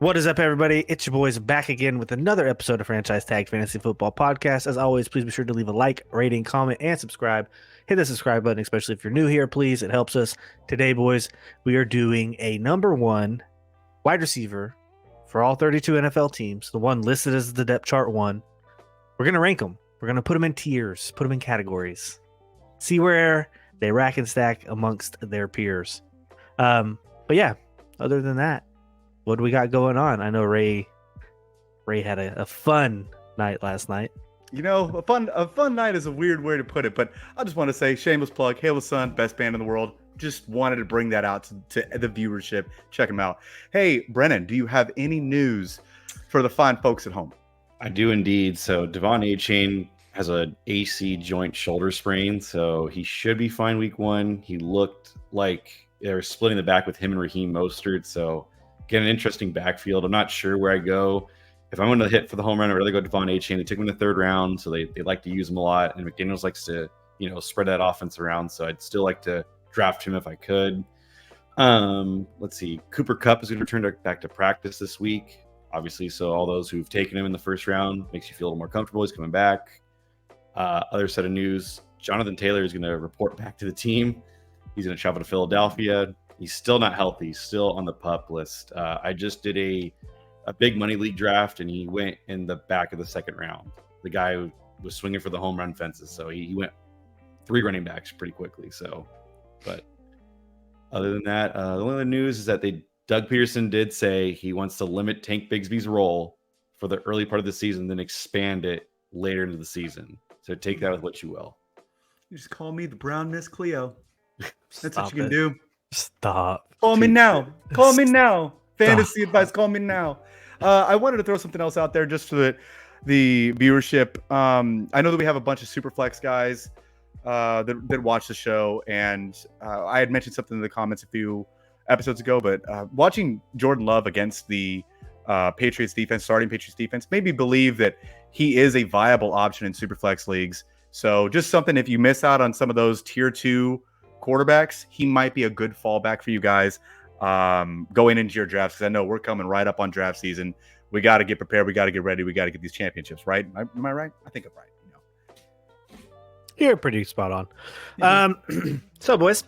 What is up, everybody? It's your boys back again with another episode of Franchise Tag Fantasy Football Podcast. As always, please be sure to leave a like, rating, comment, and subscribe. Hit the subscribe button, especially if you're new here, please. It helps us. Today, boys, we are doing a number one wide receiver for all 32 NFL teams, the one listed as the depth chart one. We're going to rank them. We're going to put them in tiers, put them in categories, see where they rack and stack amongst their peers. But yeah, other than that, what do we got going on? I know Ray had a fun night last night. You know, a fun night is a weird way to put it, but I just want to say, shameless plug, Hail the Sun, best band in the world. Just wanted to bring that out to the viewership. Check them out. Hey, Brennan, do you have any news for the fine folks at home? I do indeed. So Devon A-Chain has an AC joint shoulder sprain, so he should be fine week one. He looked like they were splitting the back with him and Raheem Mostert, so get an interesting backfield. I'm not sure where I go. If I'm going to hit for the home run, I'd rather go Devon A-Chain. They took him in the third round, so they like to use him a lot. And McDaniels likes to, spread that offense around. So I'd still like to draft him if I could. Let's see. Cooper Kupp is going to return back to practice this week, obviously. So all those who've taken him in the first round makes you feel a little more comfortable. He's coming back. Other set of news: Jonathan Taylor is going to report back to the team. He's going to travel to Philadelphia. He's still not healthy. He's still on the PUP list. I just did a big money league draft, and he went in the back of the second round. The guy who was swinging for the home run fences, so he went 3 running backs pretty quickly. So, but other than that, the only other news is that Doug Peterson did say he wants to limit Tank Bigsby's role for the early part of the season, then expand it later into the season. So take that with what you will. You just call me the Brown Miss Cleo. That's what you Stop can do. Stop. Call me now. Call me now. Fantasy advice. Call me now. I wanted to throw something else out there just for the viewership. I know that we have a bunch of Superflex guys that watch the show, and I had mentioned something in the comments a few episodes ago, but watching Jordan Love against the Patriots defense, starting Patriots defense, made me believe that he is a viable option in Superflex leagues. So just something, if you miss out on some of those tier 2 quarterbacks, he might be a good fallback for you guys going into your drafts, because I know we're coming right up on draft season. We got to get prepared. We got to get ready. We got to get these championships, right? Am I right? I think I'm right. You're pretty spot on. Mm-hmm. So, boys,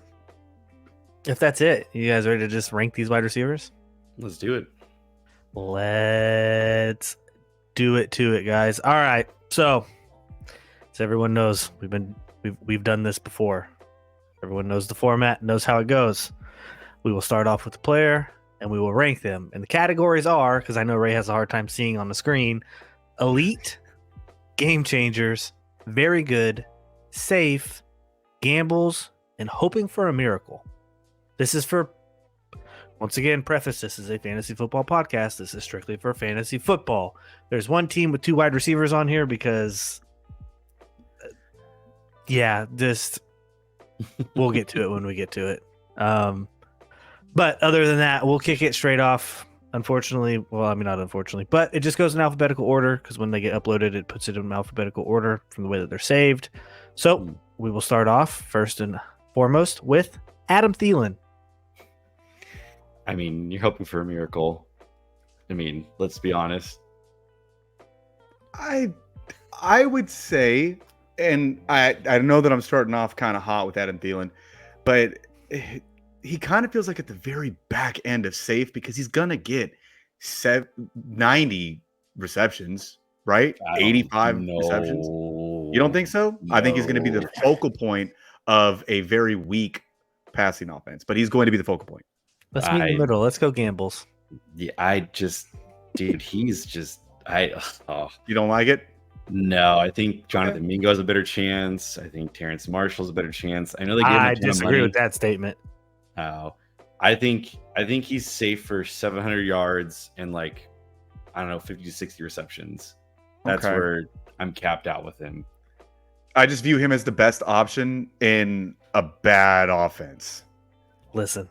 if that's it, you guys ready to just rank these wide receivers? Let's do it. Let's do it to it, guys. All right. So, as everyone knows, we've done this before. Everyone knows the format, knows how it goes. We will start off with the player, and we will rank them. And the categories are, because I know Ray has a hard time seeing on the screen, elite, game changers, very good, safe, gambles, and hoping for a miracle. This is for, once again, preface, this is a fantasy football podcast. This is strictly for fantasy football. There's one team with 2 wide receivers on here because, we'll get to it when we get to it. But other than that, we'll kick it straight off. Unfortunately, not unfortunately, but it just goes in alphabetical order, because when they get uploaded, it puts it in alphabetical order from the way that they're saved. So we will start off first and foremost with Adam Thielen. I mean, you're hoping for a miracle. I mean, let's be honest. I would say, and I know that I'm starting off kind of hot with Adam Thielen, but he kind of feels like at the very back end of safe, because he's going to get 90 receptions, right? 85 receptions. You don't think so? No. I think he's going to be the focal point of a very weak passing offense, but he's going to be the focal point. Let's meet in the middle. Let's go gambles. Yeah, he's just, You don't like it? No, I think Jonathan Mingo has a better chance. I think Terrence Marshall's a better chance. I know they gave him I disagree with that statement. Oh, I think he's safe for 700 yards and 50 to 60 receptions. That's where I'm capped out with him. I just view him as the best option in a bad offense. Listen,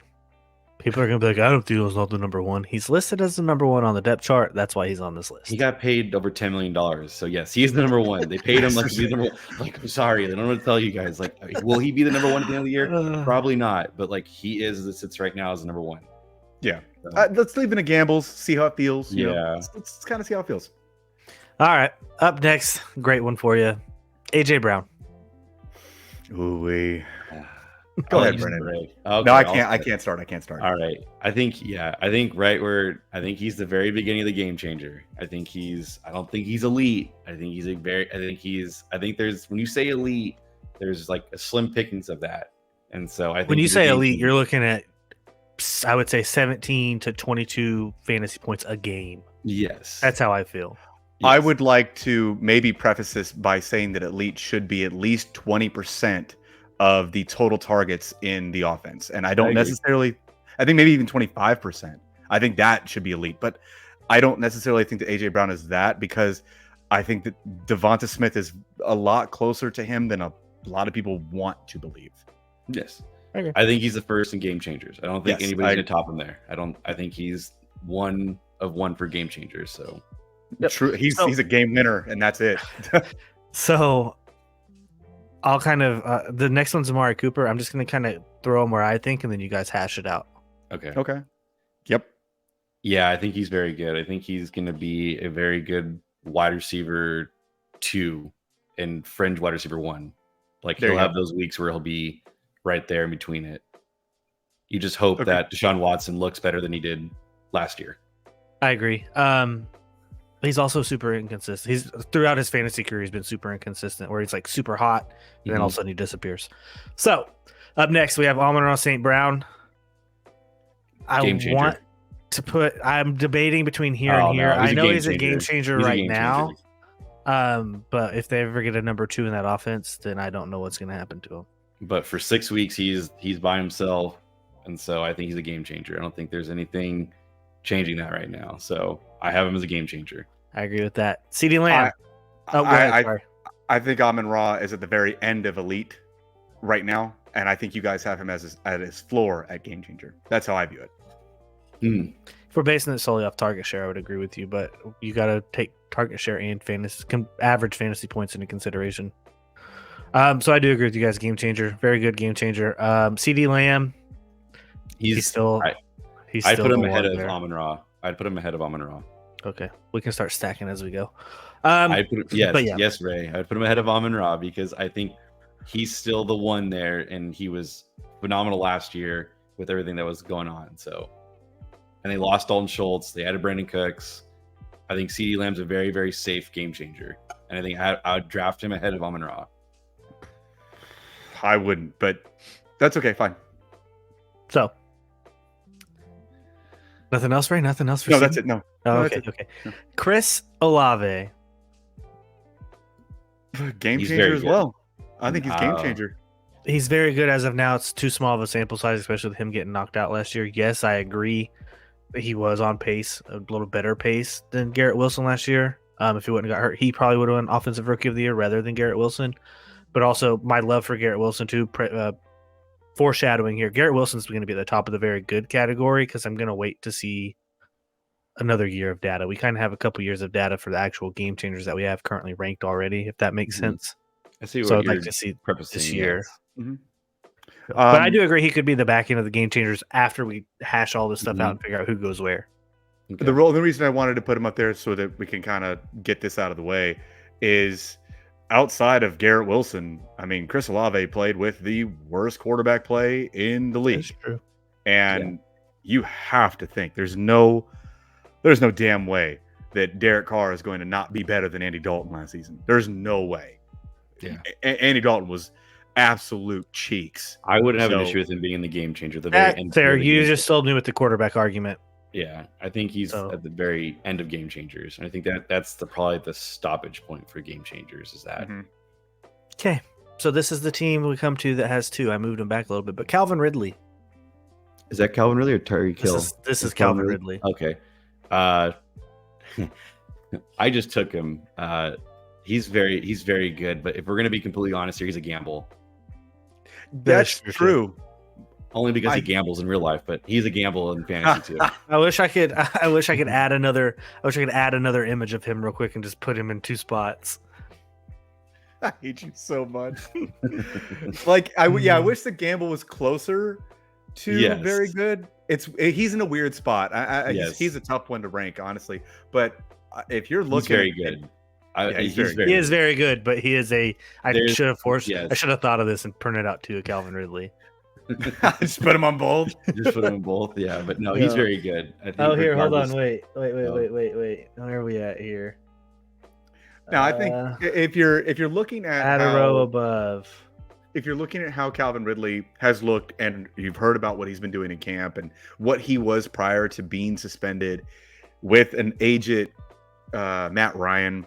people are going to be like, Adam Thielen's not the number one. He's listed as the number one on the depth chart. That's why he's on this list. He got paid over $10 million. So, yes, he's the number one. They paid him like he's number one. I'm sorry. I don't know what to tell you guys. Will he be the number one at the end of the year? Probably not. But, he is as it sits right now as the number one. Yeah. So, Let's leave in a gambles, see how it feels. You know? Yeah. Let's kind of see how it feels. All right. Up next, great one for you. AJ Brown. Ooh, Go ahead, Brennan. Okay, No, I can't. I can't start. All right. I think he's the very beginning of the game changer. I don't think he's elite. I think there's, when you say elite, there's like a slim pickings of that. And so I think When you he's a say game elite, changer. you're looking at, I would say, 17 to 22 fantasy points a game. Yes. That's how I feel. Yes. I would like to maybe preface this by saying that elite should be at least 20% of the total targets in the offense. And I don't necessarily, I think maybe even 25%. I think that should be elite. But I don't necessarily think that AJ Brown is that, because I think that Devonta Smith is a lot closer to him than a lot of people want to believe. Yes. Okay. I think he's the first in game changers. I don't think Yes, anybody's going to top him there. I think he's one of one for game changers. So True. He's a game winner, and that's it. So I'll kind of the next one's Amari Cooper. I'm just going to kind of throw him where I think, and then you guys hash it out. okay. Okay. Yep. Yeah, I think he's very good. I think he's going to be a very good wide receiver 2 and fringe wide receiver 1. Like, There he'll you have go. those weeks where he'll be right there in between it. You just hope Okay. that Deshaun Watson looks better than he did last year. I agree. He's also super inconsistent. He's throughout his fantasy career, he's been super inconsistent, where he's like super hot and then all of a sudden he disappears. So up next we have Amon-Ra St. Brown. Game changer. Want to put, I'm debating between here and here. No, I know he's a game changer He's a right game now. changer. But if they ever get a number 2 in that offense, then I don't know what's going to happen to him. But for 6 weeks, he's by himself, and so I think he's a game changer. I don't think there's anything changing that right now. So I have him as a game changer. I agree with that. CeeDee Lamb. I think Amon-Ra is at the very end of elite right now, and I think you guys have him as at his floor at game changer. That's how I view it. If we're basing it solely off target share, I would agree with you, but you got to take target share and average fantasy points into consideration. So I do agree with you guys. Game changer, very good game changer. CeeDee Lamb, he's still. I put him ahead of Amon-Ra. I'd put him ahead of Amon-Ra. Okay, we can start stacking as we go. Yes, Ray. I'd put him ahead of Amon-Ra because I think he's still the one there, and he was phenomenal last year with everything that was going on. So, and they lost Dalton Schultz. They added Brandon Cooks. I think CeeDee Lamb's a very, very safe game changer, and I think I would draft him ahead of Amon-Ra. I wouldn't, but that's okay. Fine. So, nothing else, Ray? Nothing else for No, that's it. No. Oh, No, okay, that's it. okay. No. Chris Olave. Game He's changer very as good. well. I think he's game changer. He's very good as of now. It's too small of a sample size, especially with him getting knocked out last year. Yes, I agree that he was on pace, a little better pace than Garrett Wilson last year. If he wouldn't have got hurt, he probably would have won Offensive Rookie of the Year rather than Garrett Wilson. But also, my love for Garrett Wilson, too, foreshadowing here. Garrett Wilson's going to be at the top of the very good category because I'm going to wait to see another year of data. We kind of have a couple years of data for the actual game changers that we have currently ranked already, if that makes sense. I see what So I'd you're like to see prefacing this year. yes. But I do agree he could be the back end of the game changers after we hash all this stuff out and figure out who goes where. Okay. The reason I wanted to put him up there so that we can kind of get this out of the way is outside of Garrett Wilson, I mean, Chris Olave played with the worst quarterback play in the league. That's true. And you have to think there's no damn way that Derek Carr is going to not be better than Andy Dalton last season. There's no way. Yeah. Andy Dalton was absolute cheeks. I wouldn't have an issue with him being in the game changer. Fair. You just sold me with the quarterback argument. Yeah, I think he's at the very end of game changers. And I think that's probably the stoppage point for game changers is that. Okay. So this is the team we come to that has 2. I moved him back a little bit, but Calvin Ridley. Is that Calvin Ridley or Tyreek Hill? This is Calvin Ridley. Okay. I just took him. He's very good, but if we're gonna be completely honest here, he's a gamble. That's true. Only because he gambles in real life, but he's a gamble in fantasy too. I wish I could add another image of him real quick and just put him in 2 spots. I hate you so much. I wish the gamble was closer to very good. he's in a weird spot. Yes. He's a tough one to rank, honestly. But if you're looking, He's very good. He is very good, but he is I should have Yes. I should have thought of this and printed out to Calvin Ridley. Just put him on both. Just put him in both. Yeah, but no, he's very good. I think Here, hold on, regardless- wait. Where are we at here? Now, I think if you're looking at a row above, if you're looking at how Calvin Ridley has looked, and you've heard about what he's been doing in camp and what he was prior to being suspended with an aged Matt Ryan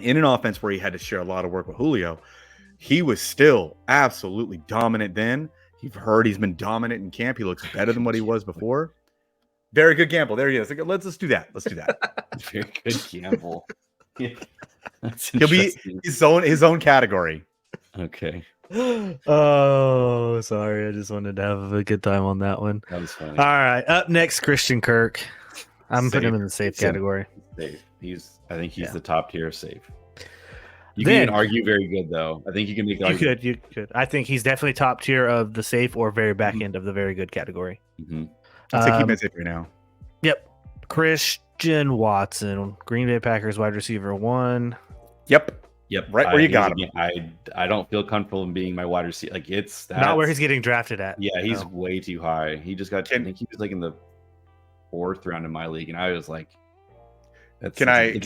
in an offense where he had to share a lot of work with Julio, he was still absolutely dominant then. You've heard he's been dominant in camp. He looks better than what he was before. Very good gamble. There he is. Let's do that. Very good gamble. He'll be his own category. Okay. Oh, sorry. I just wanted to have a good time on that one. That was funny. All right. Up next, Christian Kirk. I'm putting him in the safe Safe. category. Safe. I think he's the top tier of safe. You Then- can argue very good though. I think you can make the argument. You could. I think he's definitely top tier of the safe or very back end of the very good category. I'll take him as safe right now. Yep. Christian Watson, Green Bay Packers wide receiver 1. Yep. Right where you got him. I don't feel comfortable in being my wide receiver. Like that's Not where he's getting drafted at. Yeah, he's way too high. He just got. I think he was like in the 4th round in my league, and I was like, Can I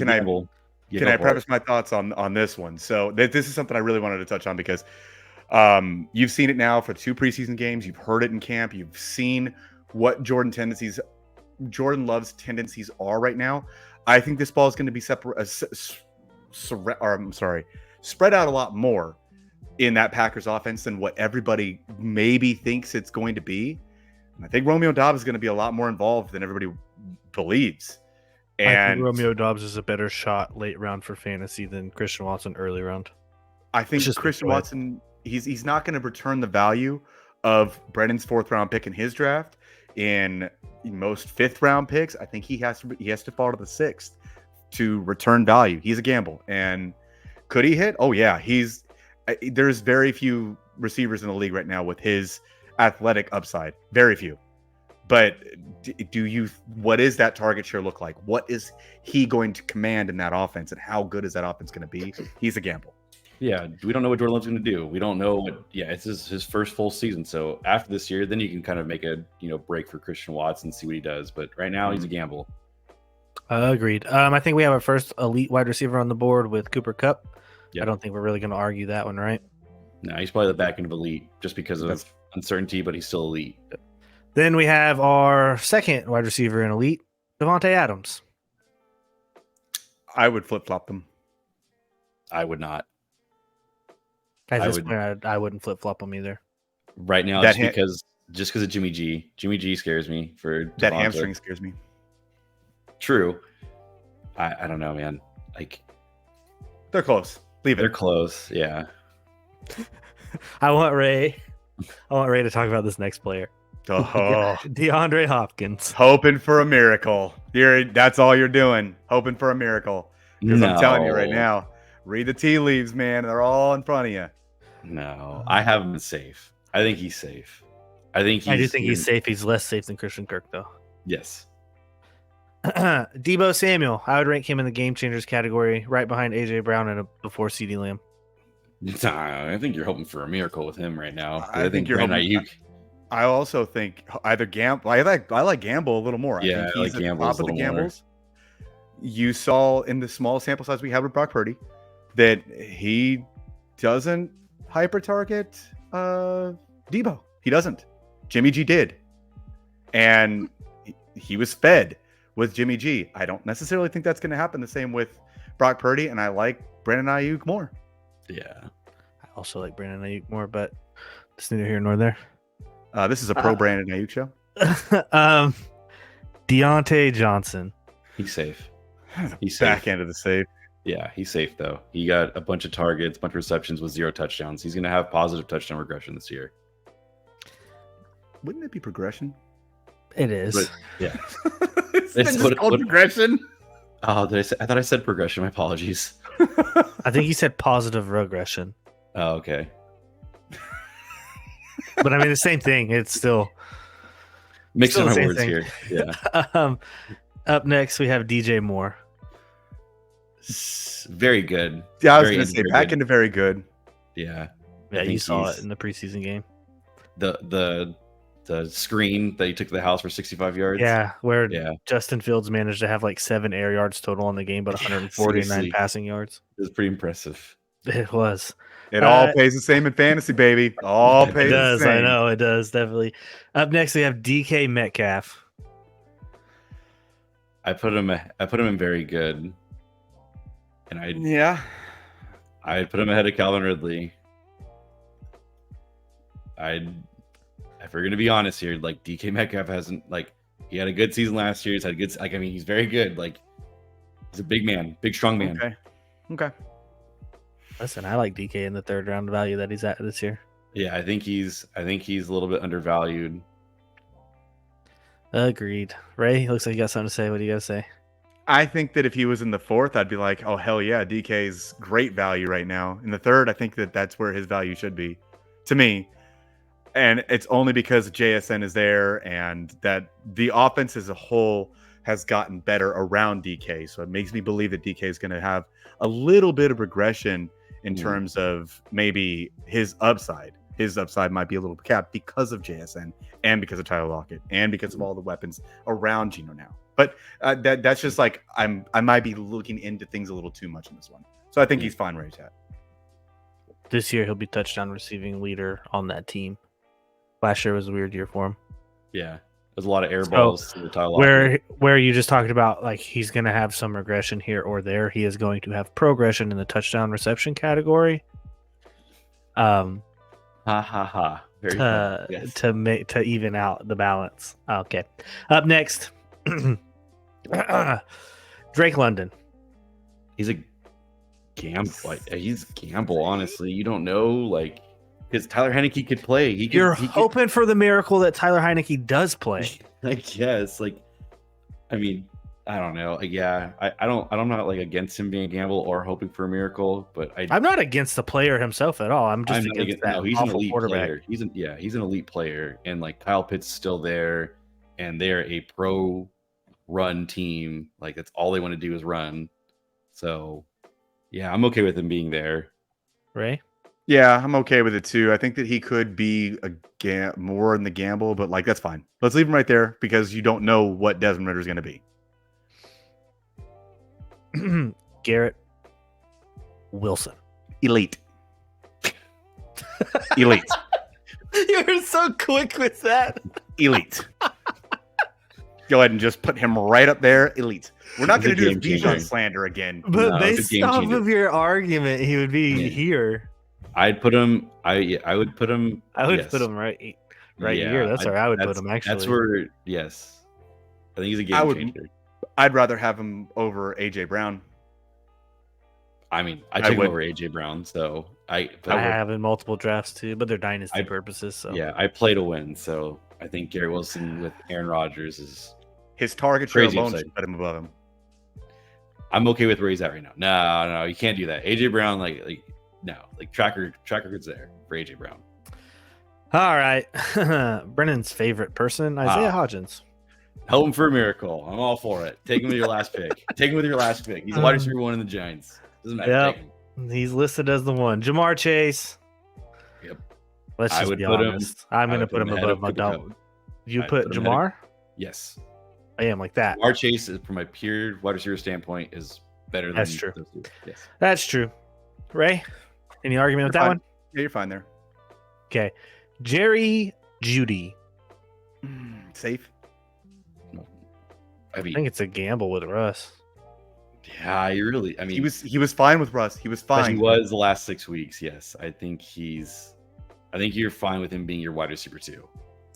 preface my thoughts on this one? So this is something I really wanted to touch on because you've seen it now for 2 preseason games. You've heard it in camp. You've seen what Jordan Love's tendencies are right now. I think this ball is going to be spread out a lot more in that Packers offense than what everybody maybe thinks it's going to be. And I think Romeo Doubs is going to be a lot more involved than everybody believes. I And think Romeo Doubs is a better shot late round for fantasy than Christian Watson early round. I think Christian Watson, he's not going to return the value of Brennan's 4th round pick in his draft. In most 5th round picks, I think he has to fall to the 6th to return value. He's a gamble. And could he hit? Oh yeah, there's very few receivers in the league right now with his athletic upside. Very few. But what is that target share look like? What is he going to command in that offense, and how good is that offense going to be? He's a gamble. Yeah, we don't know what Jordan Love's going to do. We don't know what. Yeah, it's his first full season. So after this year, then you can kind of make a break for Christian Watson, see what he does. But right now, he's a gamble. Agreed. I think we have our first elite wide receiver on the board with Cooper Kupp. Yep. I don't think we're really going to argue that one, right? No, he's probably the back end of elite just because of uncertainty, but he's still elite. Then we have our second wide receiver in elite, Devontae Adams. I would flip-flop them. I would not. At this point, I wouldn't flip-flop him either. Right now, just because of Jimmy G. Jimmy G scares me for Devontae. That hamstring scares me. True. I don't know, man. Like they're close. Leave it. They're close. Yeah. I want Ray to talk about this next player. Oh. DeAndre Hopkins. Hoping for a miracle. That's all you're doing. Hoping for a miracle. Because I'm telling you right now, read the tea leaves, man. They're all in front of you. No, I have him safe. I think he's safe. I do think he's safe. He's less safe than Christian Kirk, though. Yes. Deebo Samuel. I would rank him in the game changers category, right behind AJ Brown and before CeeDee Lamb. I think you're hoping for a miracle with him right now. I think you're hoping. Ayuk. I also think either Gamble. I like Gamble a little more. Yeah, I think he's like at the top of the gambles. More. You saw in the small sample size we had with Brock Purdy that he doesn't hyper target Deebo. He doesn't. Jimmy G did, and he was fed with Jimmy G. I don't necessarily think that's going to happen the same with Brock Purdy, and I like Brandon Ayuk more. Yeah, I also like Brandon Ayuk more, but it's neither here nor there. This is a pro Brandon Ayuk show. Deontay Johnson. He's safe. He's back safe. End of the safe. Yeah, he's safe though. He got a bunch of targets, a bunch of receptions with 0 touchdowns. He's going to have positive touchdown regression this year. Wouldn't it be progression? It is. But, yeah. It's called progression. Oh, I thought I said progression. My apologies. I think he said positive regression. Oh, okay. But I mean, the same thing. It's still. Mixing Still the my same words thing. here. Yeah. Up next, we have DJ Moore. Very good. Yeah, I was Very going to say very back good. into very good. Yeah. Yeah, I you think saw it he's in the preseason game. the screen that he took to the house for 65 yards. Yeah, where Yeah. Justin Fields managed to have like 7 air yards total in the game, but 149 seriously. passing yards. It was pretty impressive. It was. It all pays the same in fantasy, baby. All It pays It the does. same. I know it does. Definitely. Up next, we have DK Metcalf. I put him in very good. And I put him ahead of Calvin Ridley. If we're gonna be honest here, like DK Metcalf hasn't he had a good season last year. He's had good he's very good. Like he's a big man, big strong man. Okay. Listen, I like DK in the 3rd round value that he's at this year. Yeah, I think he's a little bit undervalued. Agreed. Ray, looks like you got something to say. What do you got to say? I think that if he was in the 4th, I'd be like, oh, hell yeah, DK's great value right now. In the 3rd, I think that that's where his value should be, to me. And it's only because JSN is there and that the offense as a whole has gotten better around DK. So it makes me believe that DK is going to have a little bit of regression in terms of maybe his upside. His upside might be a little capped because of JSN and because of Tyler Lockett and because of all the weapons around Geno now. But that's just like I might be looking into things a little too much in this one. So I think he's fine where he's at. This year, he'll be touchdown receiving leader on that team. Last year was a weird year for him. Yeah, there's a lot of air balls to the Tyler Lockett. Where you just talked about, like, he's going to have some regression here or there. He is going to have progression in the touchdown reception category. Ha ha ha. Very yes. To even out the balance. Okay. Up next, Drake London. He's a gamble. He's gamble. Honestly, you don't know. Because Tyler Heineke could play. You're hoping for the miracle that Tyler Heineke does play. I guess. I mean, I don't know. Yeah, I'm not against him being a gamble or hoping for a miracle, but I'm not against the player himself at all. I'm just against that. No, he's an elite player. He's an elite player, and Kyle Pitts is still there, and they're a pro run team. That's all they want to do is run. So, yeah, I'm okay with him being there. Ray? Yeah, I'm okay with it too. I think that he could be more in the gamble, but that's fine. Let's leave him right there because you don't know what Desmond Ridder is going to be. Garrett Wilson. Elite. Elite. You're so quick with that. Elite. Go ahead and just put him right up there. Elite. We're not going to do this Bijan slander again. But based off of your argument, he would be here. I'd put him. I would put him. I would put him right here. That's where I would put him. Actually, that's where. Yes, I think he's a game changer. I'd rather have him over AJ Brown. I mean, I take him over AJ Brown. So I have in multiple drafts too, but they're dynasty purposes. So yeah, I play to win. So I think Garrett Wilson with Aaron Rodgers is his target share alone should put him above him. I'm okay with where he's at right now. No, you can't do that. AJ Brown, no, tracker record's there for AJ Brown. All right. Brennan's favorite person, Isaiah Hodgins. Help him for a miracle. I'm all for it. Take him with your last pick. Take him with your last pick. He's a wide receiver 1 in the Giants. Doesn't matter. Yep. He's listed as the one. Jamar Chase. Yep. Let's just be honest. I'm going to put him above my double. You put Jamar? Yes. I am like that. Jamar Chase, from a pure wide receiver standpoint, is better than That's true. Those two. Yes. That's true. Ray, any argument with that one? Yeah, you're fine there. Okay. Jerry Jeudy. Safe? I think it's a gamble with Russ. Yeah, he was fine with Russ. He was fine. He was the last 6 weeks. Yes, I think you're fine with him being your wide receiver 2.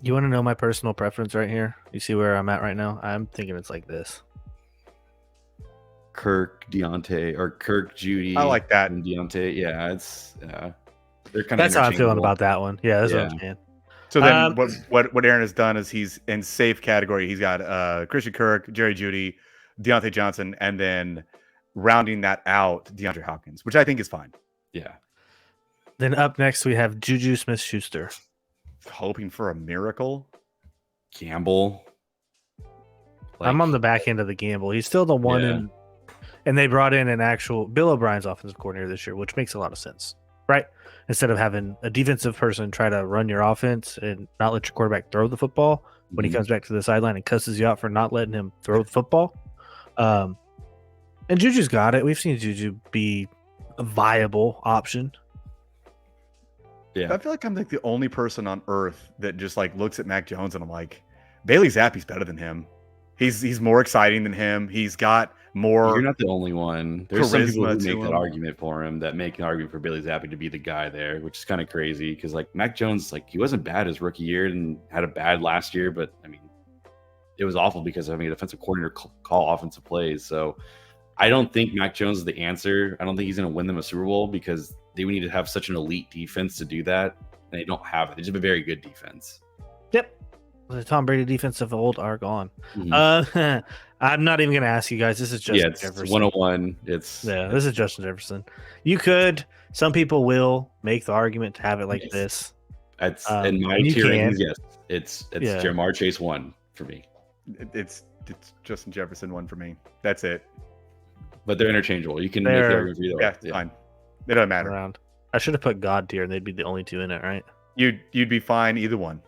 You want to know my personal preference right here? You see where I'm at right now? I'm thinking it's like this. Kirk, Deontay, or Kirk, Jeudy. I like that. And Deontay. Yeah, they're kind of. That's how I'm feeling about that one. Yeah, that's what I'm saying. So then, what Aaron has done is he's in safe category. He's got Christian Kirk, Jerry Jeudy, Deontay Johnson, and then rounding that out, DeAndre Hopkins, which I think is fine. Yeah. Then up next we have Juju Smith-Schuster. Hoping for a miracle. gamble. I'm on the back end of the gamble. He's still the one Yeah. and they brought in an actual Bill O'Brien's offensive coordinator this year, which makes a lot of sense, right? Instead of having a defensive person try to run your offense and not let your quarterback throw the football when he Mhm. comes back to the sideline and cusses you out for not letting him throw the football. And Juju's got it. We've seen Juju be a viable option. Yeah. I feel like I'm like the only person on earth that just like looks at Mac Jones and I'm like, Bailey Zappi's better than him. He's more exciting than him. He's got more. You're not the only one. There's some people who charisma to make that him. argument for him, that make an argument for Bailey Zappi to be the guy there, which is kind of crazy because like Mac Jones, like he wasn't bad his rookie year and had a bad last year, but I mean, it was awful because having a defensive coordinator call offensive plays. So I don't think Mac Jones is the answer. I don't think he's going to win them a Super Bowl because they would need to have such an elite defense to do that, and they don't have it. They just have a very good defense. Yep. The Tom Brady defense of old are gone. Mhm. I'm not even going to ask you guys. This is Justin It's Jefferson. 101. It's This is Justin Jefferson. You could. Some people will make the argument to have it like Yes. this. It's in my and you tier can. rankings. Yes, it's Yeah. Jamar Chase 1 for me, It's Justin Jefferson 1 for me. That's it. but they're interchangeable. You can make They're- the argument for either Yeah, way. it's fine. It doesn't matter. Around. I should have put God tier, and they'd be the only two in it, right? You'd be fine either one.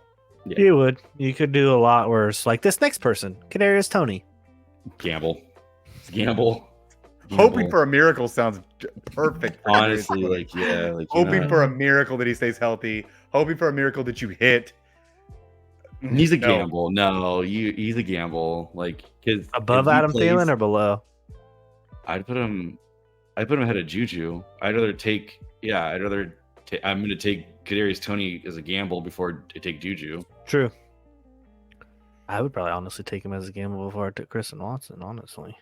Yeah. You would. You could do a lot worse. Like this next person, Kadarius Toney. Gamble. It's gamble. Hoping for a miracle sounds perfect. For honestly, Kadarius Toney. like yeah, like you hoping know, for a miracle that he stays healthy. Hoping for a miracle that you hit. he's a No. gamble. No, he's a gamble. Like because Above Adam Thielen or below? I'd put him ahead of Juju. I'm going to take Kadarius Toney as a gamble before I take Juju. True. I would probably honestly take him as a gamble before I took Kristen Watson, honestly.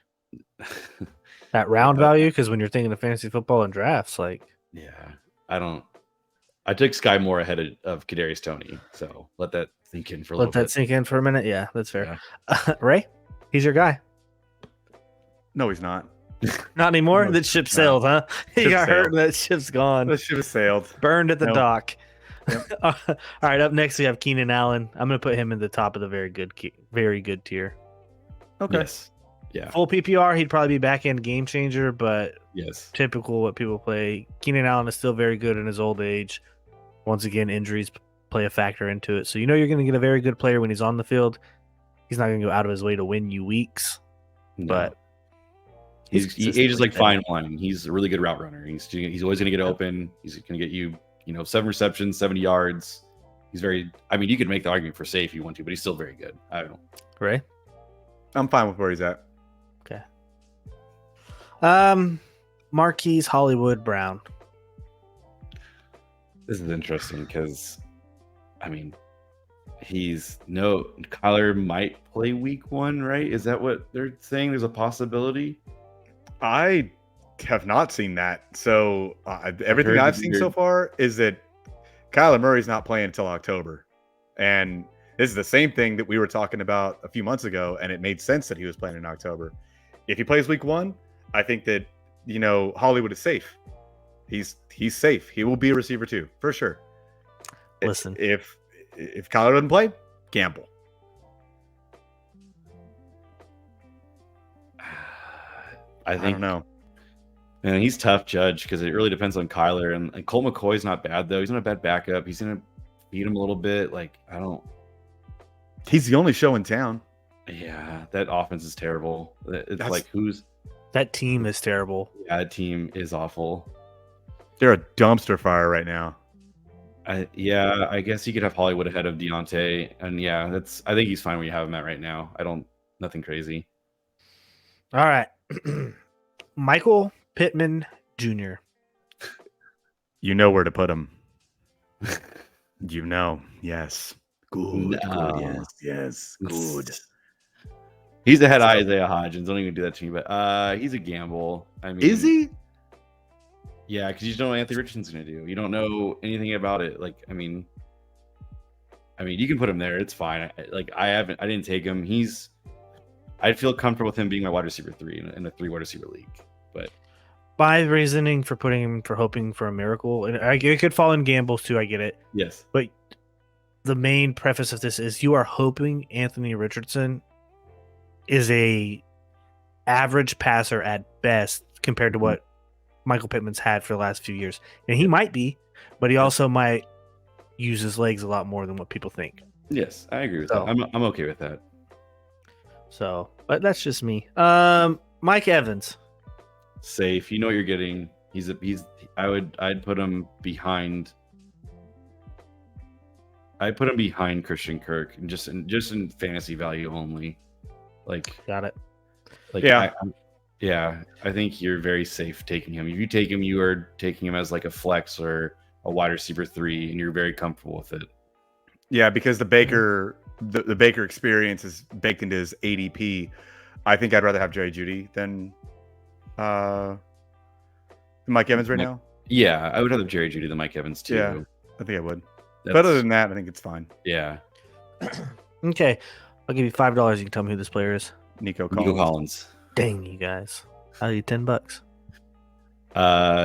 That round value, because when you're thinking of fantasy football and drafts, like Yeah, I took Sky Moore ahead of Kadarius Toney, so let that sink in for a let little that bit. sink in for a minute. Yeah, that's fair. Ray, he's your guy. No, he's not. Not anymore. No, That ship no. sailed, huh? He Ship got hurt. sailed. And that ship's gone. The ship has sailed. Burned at the No. dock. All right. Up next, we have Keenan Allen. I'm going to put him in the top of the very good tier. Okay. Yes, yeah, Full PPR, he'd probably be back end game changer, but yes. typical what people play. Keenan Allen is still very good in his old age. Once again, injuries play a factor into it. So you know you're going to get a very good player when he's on the field. He's not going to go out of his way to win you weeks, No. but he consistently ages like better. fine wine. He's a really good route runner. He's always going to get open. He's going to get you 7 receptions, 70 yards. He's very. I mean, you could make the argument for safe if you want to, but he's still very good. I don't know. Ray. I'm fine with where he's at. Marquise Hollywood Brown. This is interesting because, I mean, Kyler might play week 1, right? Is that what they're saying? There's a possibility. I have not seen that. So everything heard I've the seen so weird- far is that Kyler Murray's not playing until October. And this is the same thing that we were talking about a few months ago, and it made sense that he was playing in October. If he plays week 1, I think that, Hollywood is safe. He's safe. He will be a receiver too, for sure. Listen. If Kyler doesn't play, gamble. I I think don't know. Man, he's tough judge because it really depends on Kyler. And Colt McCoy's not bad though. He's not a bad backup. He's gonna beat him a little bit. Like I don't. He's the only show in town. Yeah, that offense is terrible. It's That's- like That team is terrible. that team is awful. They're a dumpster fire right now. I guess you could have Hollywood ahead of Deontay, and I think he's fine where you have him at right now. Nothing crazy. All right. Michael Pittman Jr. You know where to put him. Yes. Good. No. Good. Yes. Good. He's ahead of Isaiah Hodgins. Don't even do that to me, but he's a gamble. I mean, Is he? Yeah, because you don't know what Anthony Richardson's gonna do. You don't know anything about it. Like, I mean, you can put him there. It's fine. I didn't take him. I'd feel comfortable with him being my wide receiver 3 in a 3 wide receiver league. But My reasoning for putting him for hoping for a miracle, and it could fall in gambles too. I get it, yes, but the main preface of this is you are hoping Anthony Richardson is a average passer at best compared to what Michael Pittman's had for the last few years. And he might be, but he also might use his legs a lot more than what people think. Yes, I agree with that. I'm okay with that. So, but that's just me. Mike Evans. Safe. You know what you're getting. I'd put him behind. I'd put him behind Christian Kirk, and just in fantasy value only. Like, Got it. Like, Yeah. I think you're very safe taking him. If you take him, you are taking him as like a flex or a wide receiver 3, and you're very comfortable with it. Yeah, because the Baker experience is baked into his ADP. I think I'd rather have Jerry Jeudy than Mike Evans right now. Yeah, I would rather Jerry Jeudy than Mike Evans too. Yeah, I think I would. But other than that, I think it's fine. Yeah. Okay, I'll give you $5. You can tell me who this player is. Nico Collins. Dang, you guys! I'll give you $10.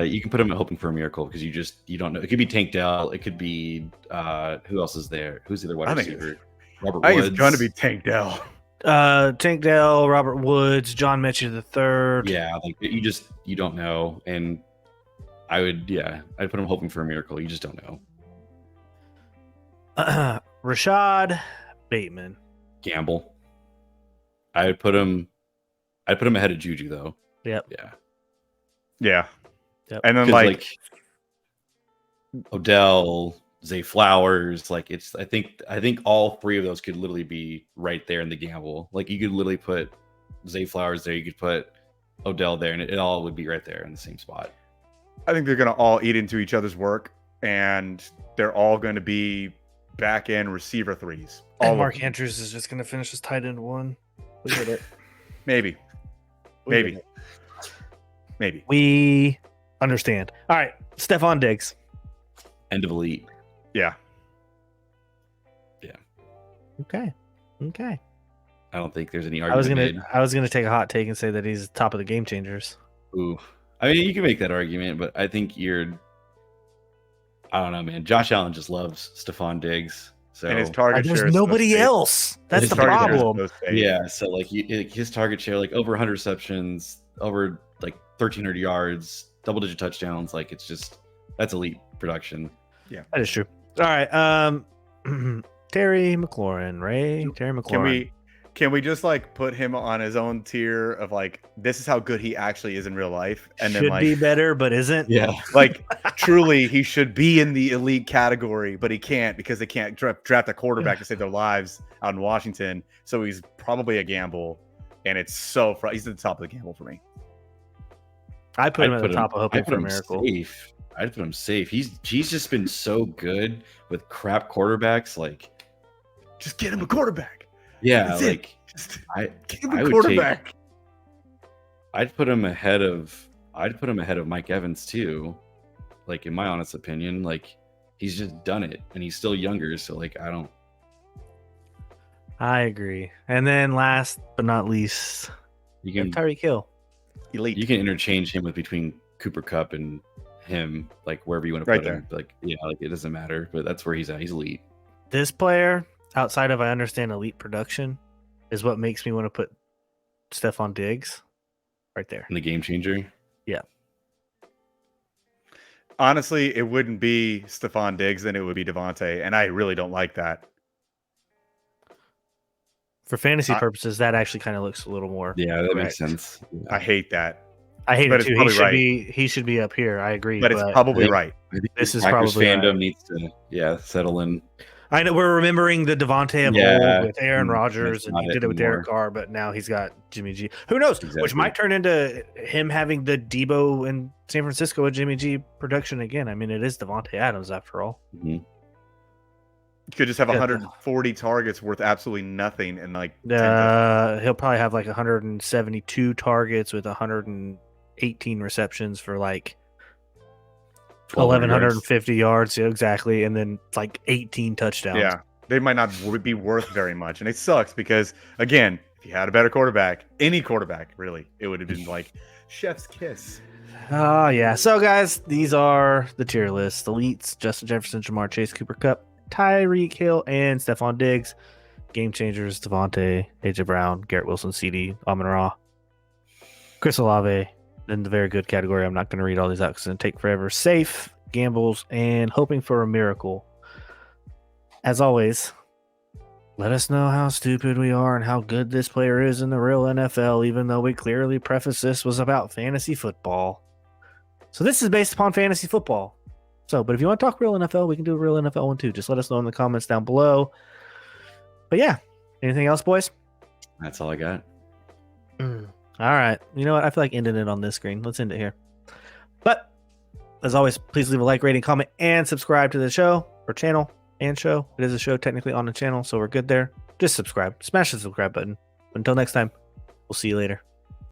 You can put him at hoping for a miracle because you don't know. It could be Tank Dell. It could be who else is there? Who's the other wide receiver? Robert Woods. I think it's going to be Tank Dell. Tank Dell, Robert Woods, John Mechie III. Yeah, like you don't know, and I'd put him hoping for a miracle. You just don't know. Rashad Bateman. Gamble. I'd put him ahead of Juju though. Yep. Yeah. Yep. And then like Odell, Zay Flowers, like I think all 3 of those could literally be right there in the gamble. Like you could literally put Zay Flowers there, you could put Odell there, and it all would be right there in the same spot. I think they're going to all eat into each other's work, and they're all going to be back end receiver 3s. And Mark Andrews is just going to finish his tight end 1. We get it. Maybe. We understand. All right, Stephon Diggs. End of elite. Yeah. Okay. I don't think there's any argument. I was gonna take a hot take and say that he's top of the game changers. Ooh. I mean, you can make that argument, but I think I don't know, man. Josh Allen just loves Stephon Diggs. So and his target share there's nobody else. That's the problem. Yeah, so like his target share, like over 100 receptions, over like 1,300 yards, double-digit touchdowns. Like that's elite production. Yeah, that is true. All right, Terry McLaurin, Terry McLaurin. Can we just like put him on his own tier of like this is how good he actually is in real life, and should then like be better, but isn't? Yeah, like truly he should be in the elite category, but he can't because they can't draft a quarterback to save their lives out in Washington. So he's probably a gamble, and it's he's at the top of the gamble for me. I put him at the top of hoping for a miracle. I'd put him safe. He's just been so good with crap quarterbacks. Like, just get him a quarterback. Yeah, That's like get him a quarterback. I'd put him ahead of Mike Evans too. Like in my honest opinion, like he's just done it and he's still younger. So like I agree. And then last but not least, you can Tyreek Hill. Elite. You can interchange him between Cooper Kupp and him, like wherever you want to put him. Like like it doesn't matter, but that's where he's at. He's elite. This player, outside of I understand elite production, is what makes me want to put Stephon Diggs right there. And the game changer. Yeah. Honestly, it wouldn't be Stephon Diggs, then it would be Devontae, and I really don't like that. For fantasy purposes, that actually kind of looks a little more. Yeah, that makes sense. Yeah. I hate that. I hate but it too. He should be up here. I agree. But it's probably right. I think this is Packers probably fandom right. needs to settle in. I know we're remembering the Devontae of old with Aaron Rodgers, and he did it with Derek Carr, but now he's got Jimmy G. Who knows? Exactly. Which might turn into him having the Debo in San Francisco with Jimmy G production again. I mean, it is Devontae Adams after all. Mm-hmm. You could just have 140 targets worth absolutely nothing, and like he'll probably have like 172 targets with 118 receptions for like 1,150 yards. Yeah, exactly, and then like 18 touchdowns. Yeah, they might not be worth very much, and it sucks because again, if you had a better quarterback, any quarterback really, it would have been like chef's kiss. Oh yeah. So guys, these are the tier lists: elites: Justin Jefferson, Jamar Chase, Cooper Kupp, Tyreek Hill, and Stephon Diggs. Game changers, Devontae, AJ Brown, Garrett Wilson, CD, Amon-Ra, Chris Olave. In the very good category, I'm not going to read all these out because it's going to take forever. Safe, gambles, and hoping for a miracle. As always, let us know how stupid we are and how good this player is in the real NFL, even though we clearly preface this was about fantasy football. So this is based upon fantasy football. But if you want to talk real NFL, we can do a real NFL one too. Just let us know in the comments down below. But yeah, anything else, boys? That's all I got. All right. You know what? I feel like ending it on this screen. Let's end it here. But as always, please leave a like, rating, comment, and subscribe to the show or channel and show. It is a show technically on the channel, so we're good there. Just subscribe. Smash the subscribe button. Until next time, we'll see you later.